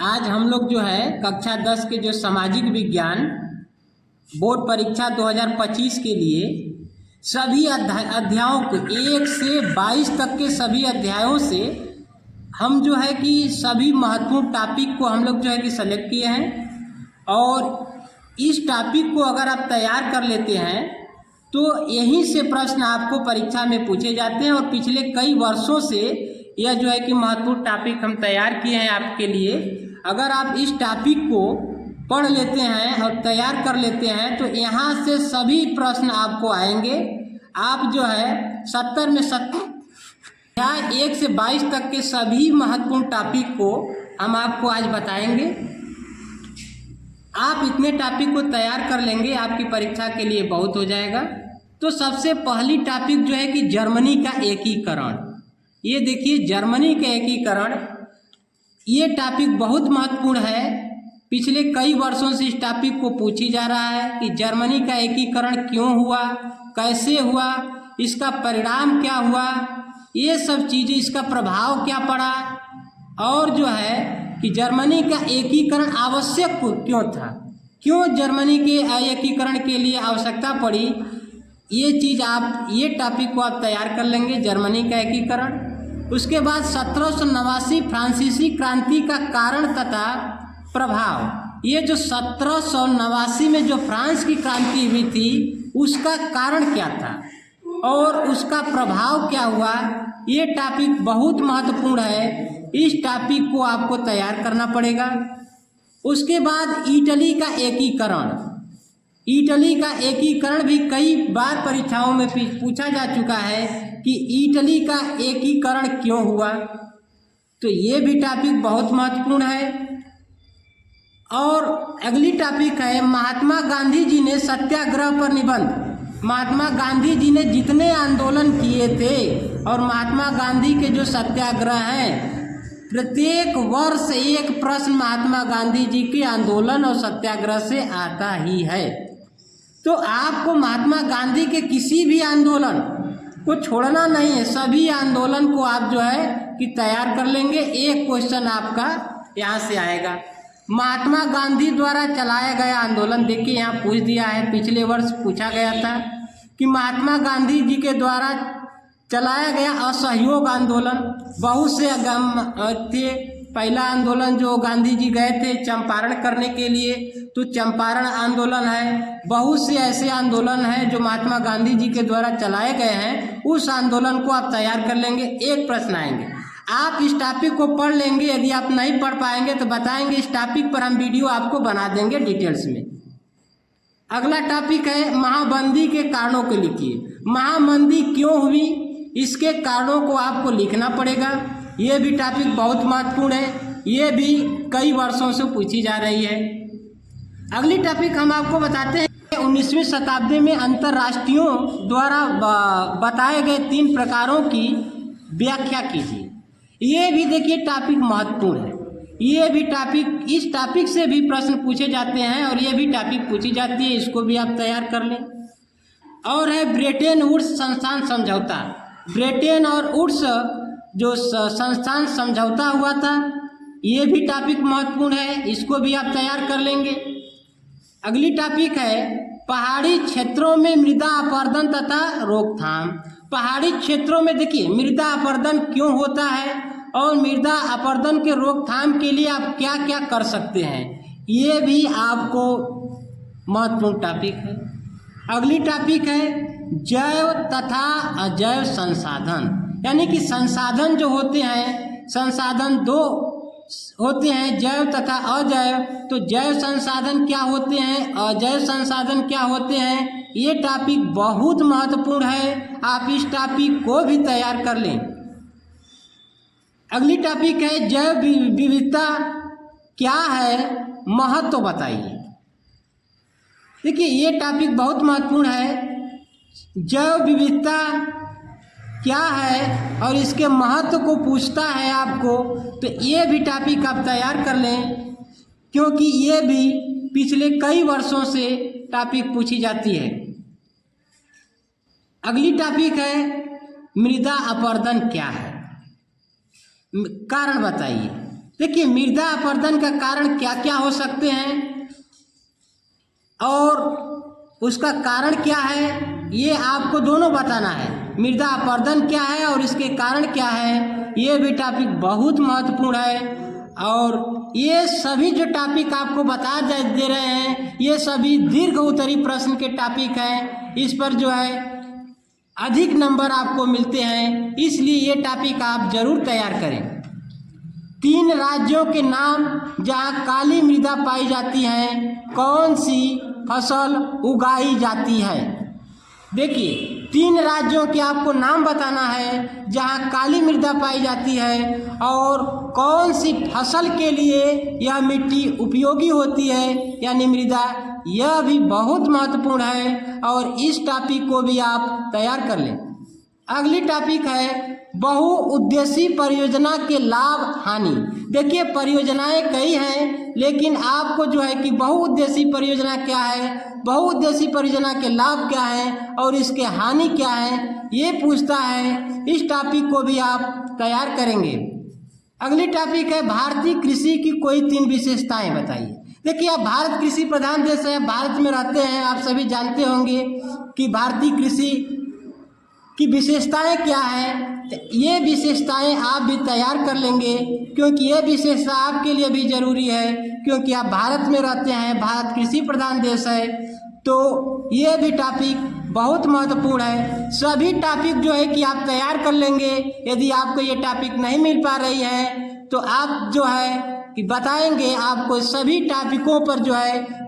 आज हम लोग जो है कक्षा 10 के जो सामाजिक विज्ञान बोर्ड परीक्षा 2025 के लिए सभी अध्यायों को 1 से 22 तक के सभी अध्यायों से हम जो है कि सभी महत्वपूर्ण टॉपिक को हम लोग जो है कि सेलेक्ट किए हैं। और इस टॉपिक को अगर आप तैयार कर लेते हैं तो यहीं से प्रश्न आपको परीक्षा में पूछे जाते हैं। और पिछले कई वर्षों से यह जो है कि महत्वपूर्ण टॉपिक हम तैयार किए हैं आपके लिए। अगर आप इस टॉपिक को पढ़ लेते हैं और तैयार कर लेते हैं तो यहाँ से सभी प्रश्न आपको आएंगे। आप जो है 70 में 70 या 1 से 22 तक के सभी महत्वपूर्ण टॉपिक को हम आपको आज बताएंगे। आप इतने टॉपिक को तैयार कर लेंगे आपकी परीक्षा के लिए बहुत हो जाएगा। तो सबसे पहली टॉपिक जो है कि जर्मनी का एकीकरण। ये देखिए जर्मनी का एकीकरण, ये टॉपिक बहुत महत्वपूर्ण है। पिछले कई वर्षों से इस टॉपिक को पूछी जा रहा है कि जर्मनी का एकीकरण क्यों हुआ, कैसे हुआ, इसका परिणाम क्या हुआ, ये सब चीज़ें, इसका प्रभाव क्या पड़ा, और जो है कि जर्मनी का एकीकरण आवश्यक क्यों था, क्यों जर्मनी के एकीकरण के लिए आवश्यकता पड़ी, ये चीज़ आप ये टॉपिक को आप तैयार कर लेंगे, जर्मनी का एकीकरण। उसके बाद 1789 फ्रांसीसी क्रांति का कारण तथा प्रभाव। ये जो 1789 में जो फ्रांस की क्रांति हुई थी उसका कारण क्या था और उसका प्रभाव क्या हुआ, ये टॉपिक बहुत महत्वपूर्ण है। इस टॉपिक को आपको तैयार करना पड़ेगा। उसके बाद इटली का एकीकरण। इटली का एकीकरण भी कई बार परीक्षाओं में पूछा जा चुका है कि इटली का एकीकरण क्यों हुआ, तो ये भी टॉपिक बहुत महत्वपूर्ण है। और अगली टॉपिक है महात्मा गांधी जी ने सत्याग्रह पर निबंध। महात्मा गांधी जी ने जितने आंदोलन किए थे और महात्मा गांधी के जो सत्याग्रह हैं, प्रत्येक वर्ष एक प्रश्न महात्मा गांधी जी के आंदोलन और सत्याग्रह से आता ही है। तो आपको महात्मा गांधी के किसी भी आंदोलन को छोड़ना नहीं है, सभी आंदोलन को आप जो है कि तैयार कर लेंगे। एक क्वेश्चन आपका यहाँ से आएगा, महात्मा गांधी द्वारा चलाया गया आंदोलन। देखिए यहाँ पूछ दिया है, पिछले वर्ष पूछा गया था कि महात्मा गांधी जी के द्वारा चलाया गया असहयोग आंदोलन। बहुत से थे। पहला आंदोलन जो गांधी जी गए थे चंपारण करने के लिए, तो चंपारण आंदोलन है। बहुत से ऐसे आंदोलन हैं जो महात्मा गांधी जी के द्वारा चलाए गए हैं, उस आंदोलन को आप तैयार कर लेंगे। एक प्रश्न आएंगे, आप इस टॉपिक को पढ़ लेंगे। यदि आप नहीं पढ़ पाएंगे तो बताएंगे, इस टॉपिक पर हम वीडियो आपको बना देंगे डिटेल्स में। अगला टॉपिक है महामंदी के कारणों को लिखिए। महामंदी क्यों हुई, इसके कारणों को आपको लिखना पड़ेगा। ये भी टॉपिक बहुत महत्वपूर्ण है, ये भी कई वर्षों से पूछी जा रही है। अगली टॉपिक हम आपको बताते हैं 19वीं शताब्दी में अंतर्राष्ट्रीयों द्वारा बताए गए 3 प्रकारों की व्याख्या कीजिए। ये भी देखिए टॉपिक महत्वपूर्ण है। ये भी टॉपिक, इस टॉपिक से भी प्रश्न पूछे जाते हैं और ये भी टॉपिक पूछी जाती है, इसको भी आप तैयार कर लें। और है ब्रेटन वुड्स संस्थान समझौता। ब्रेटन और वुड्स जो संस्थान समझौता हुआ था, ये भी टॉपिक महत्वपूर्ण है, इसको भी आप तैयार कर लेंगे। अगली टॉपिक है पहाड़ी क्षेत्रों में मृदा अपरदन तथा रोकथाम। पहाड़ी क्षेत्रों में देखिए मृदा अपरदन क्यों होता है और मृदा अपरदन के रोकथाम के लिए आप क्या क्या कर सकते हैं, ये भी आपको महत्वपूर्ण टॉपिक है। अगली टॉपिक है जैव तथा अजैव संसाधन। यानी कि संसाधन जो होते हैं, संसाधन 2 होते हैं, जैव तथा अजैव। तो जैव संसाधन क्या होते हैं, अजैव संसाधन क्या होते हैं, ये टॉपिक बहुत महत्वपूर्ण है। आप इस टॉपिक को भी तैयार कर लें। अगली टॉपिक है जैव विविधता क्या है, महत्व बताइए। देखिए ये टॉपिक बहुत महत्वपूर्ण है। जैव विविधता क्या है और इसके महत्व को पूछता है आपको, तो ये भी टॉपिक आप तैयार कर लें, क्योंकि ये भी पिछले कई वर्षों से टॉपिक पूछी जाती है। अगली टॉपिक है मृदा अपरदन क्या है, कारण बताइए। देखिए मृदा अपरदन का कारण क्या क्या हो सकते हैं और उसका कारण क्या है, ये आपको दोनों बताना है। मृदा अपरदन क्या है और इसके कारण क्या है, ये भी टॉपिक बहुत महत्वपूर्ण है। और ये सभी जो टॉपिक आपको दे रहे हैं ये सभी दीर्घ उत्तरी प्रश्न के टॉपिक हैं। इस पर जो है अधिक नंबर आपको मिलते हैं, इसलिए ये टॉपिक आप जरूर तैयार करें। 3 राज्यों के नाम जहाँ काली मृदा पाई जाती है, कौन सी फसल उगाई जाती है। देखिए 3 राज्यों के आपको नाम बताना है जहाँ काली मृदा पाई जाती है और कौन सी फसल के लिए यह मिट्टी उपयोगी होती है यानी मृदा, यह भी बहुत महत्वपूर्ण है और इस टॉपिक को भी आप तैयार कर लें। अगली टॉपिक है बहुउद्देशीय परियोजना के लाभ हानि। देखिए परियोजनाएं कई हैं, लेकिन आपको जो है कि बहुउद्देशीय परियोजना क्या है, बहुउद्देशीय परियोजना के लाभ क्या हैं और इसके हानि क्या है, ये पूछता है। इस टॉपिक को भी आप तैयार करेंगे। अगली टॉपिक है भारतीय कृषि की कोई 3 विशेषताएं बताइए। देखिए आप भारत कृषि प्रधान देश है, भारत में रहते हैं, आप सभी जानते होंगे कि भारतीय कृषि की विशेषताएं क्या हैं। ये विशेषताएं आप भी तैयार कर लेंगे क्योंकि ये विशेषता आपके लिए भी जरूरी है, क्योंकि आप भारत में रहते हैं, भारत कृषि प्रधान देश है, तो ये भी टॉपिक बहुत महत्वपूर्ण है। सभी टॉपिक जो है कि आप तैयार कर लेंगे। यदि आपको ये टॉपिक नहीं मिल पा रही है तो आप जो है कि बताएंगे, आपको सभी टॉपिकों पर जो है